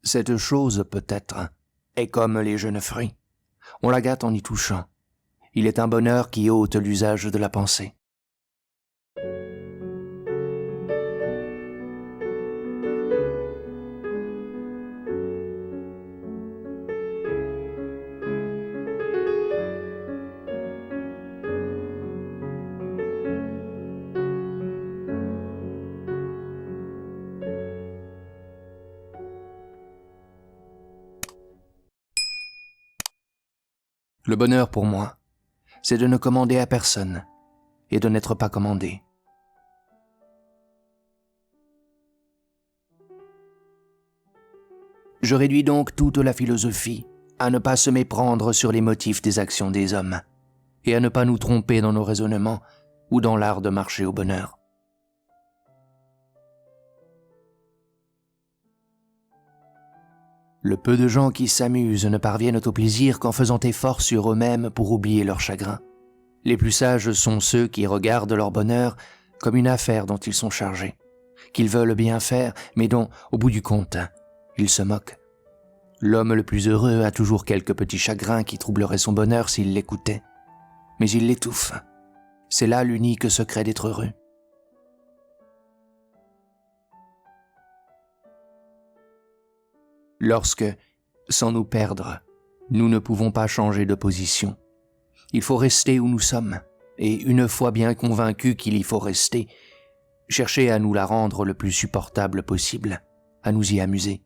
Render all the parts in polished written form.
Cette chose, peut-être, est comme les jeunes fruits. On la gâte en y touchant. Il est un bonheur qui ôte l'usage de la pensée. Le bonheur pour moi, c'est de ne commander à personne et de n'être pas commandé. Je réduis donc toute la philosophie à ne pas se méprendre sur les motifs des actions des hommes et à ne pas nous tromper dans nos raisonnements ou dans l'art de marcher au bonheur. Le peu de gens qui s'amusent ne parviennent au plaisir qu'en faisant effort sur eux-mêmes pour oublier leur chagrin. Les plus sages sont ceux qui regardent leur bonheur comme une affaire dont ils sont chargés, qu'ils veulent bien faire, mais dont, au bout du compte, ils se moquent. L'homme le plus heureux a toujours quelques petits chagrins qui troubleraient son bonheur s'il l'écoutait, mais il l'étouffe. C'est là l'unique secret d'être heureux. Lorsque, sans nous perdre, nous ne pouvons pas changer de position, il faut rester où nous sommes, et une fois bien convaincus qu'il y faut rester, chercher à nous la rendre le plus supportable possible, à nous y amuser.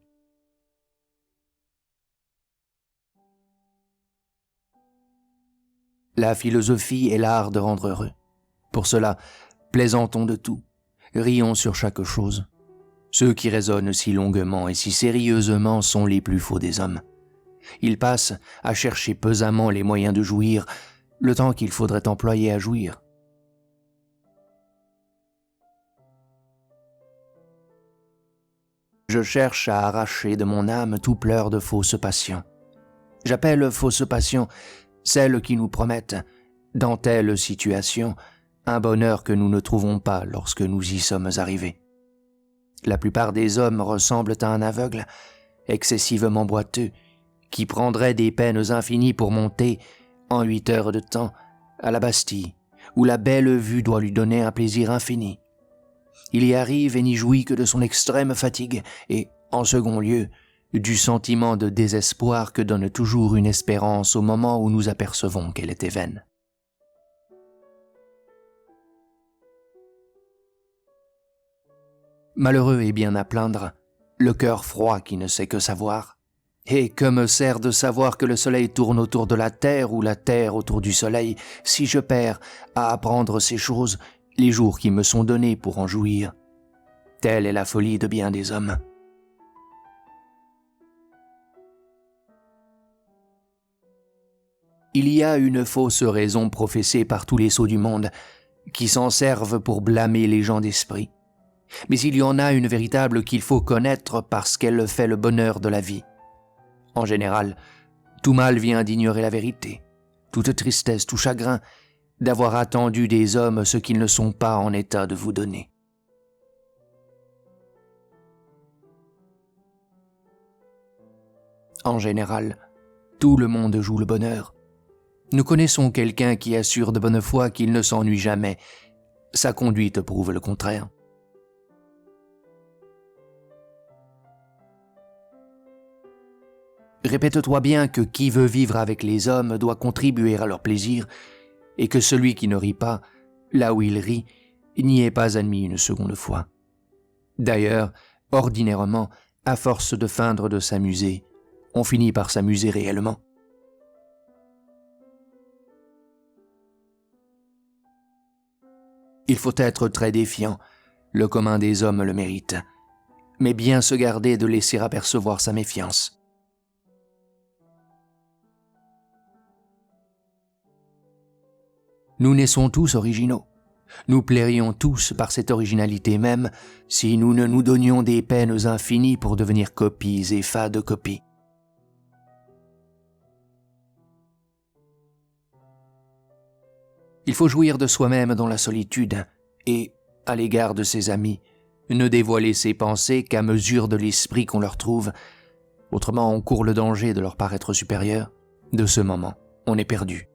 La philosophie est l'art de rendre heureux. Pour cela, plaisantons de tout, rions sur chaque chose. Ceux qui raisonnent si longuement et si sérieusement sont les plus faux des hommes. Ils passent à chercher pesamment les moyens de jouir, le temps qu'il faudrait employer à jouir. Je cherche à arracher de mon âme tout pleur de fausse passion. J'appelle fausse passion celles qui nous promettent, dans telle situation, un bonheur que nous ne trouvons pas lorsque nous y sommes arrivés. La plupart des hommes ressemblent à un aveugle, excessivement boiteux, qui prendrait des peines infinies pour monter, en 8 heures de temps, à la Bastille, où la belle vue doit lui donner un plaisir infini. Il y arrive et n'y jouit que de son extrême fatigue, et, en second lieu, du sentiment de désespoir que donne toujours une espérance au moment où nous apercevons qu'elle était vaine. Malheureux et bien à plaindre, le cœur froid qui ne sait que savoir. Et que me sert de savoir que le soleil tourne autour de la terre ou la terre autour du soleil, si je perds à apprendre ces choses les jours qui me sont donnés pour en jouir. Telle est la folie de bien des hommes. Il y a une fausse raison professée par tous les sots du monde, qui s'en servent pour blâmer les gens d'esprit. Mais il y en a une véritable qu'il faut connaître parce qu'elle fait le bonheur de la vie. En général, tout mal vient d'ignorer la vérité, toute tristesse, tout chagrin, d'avoir attendu des hommes ce qu'ils ne sont pas en état de vous donner. En général, tout le monde joue le bonheur. Nous connaissons quelqu'un qui assure de bonne foi qu'il ne s'ennuie jamais. Sa conduite prouve le contraire. Répète-toi bien que qui veut vivre avec les hommes doit contribuer à leur plaisir, et que celui qui ne rit pas, là où il rit, n'y est pas admis une seconde fois. D'ailleurs, ordinairement, à force de feindre de s'amuser, on finit par s'amuser réellement. Il faut être très défiant, le commun des hommes le mérite, mais bien se garder de laisser apercevoir sa méfiance. Nous naissons tous originaux. Nous plairions tous par cette originalité même si nous ne nous donnions des peines infinies pour devenir copies et fades copies. Il faut jouir de soi-même dans la solitude et, à l'égard de ses amis, ne dévoiler ses pensées qu'à mesure de l'esprit qu'on leur trouve, Autrement, on court le danger de leur paraître supérieur. De ce moment, on est perdu.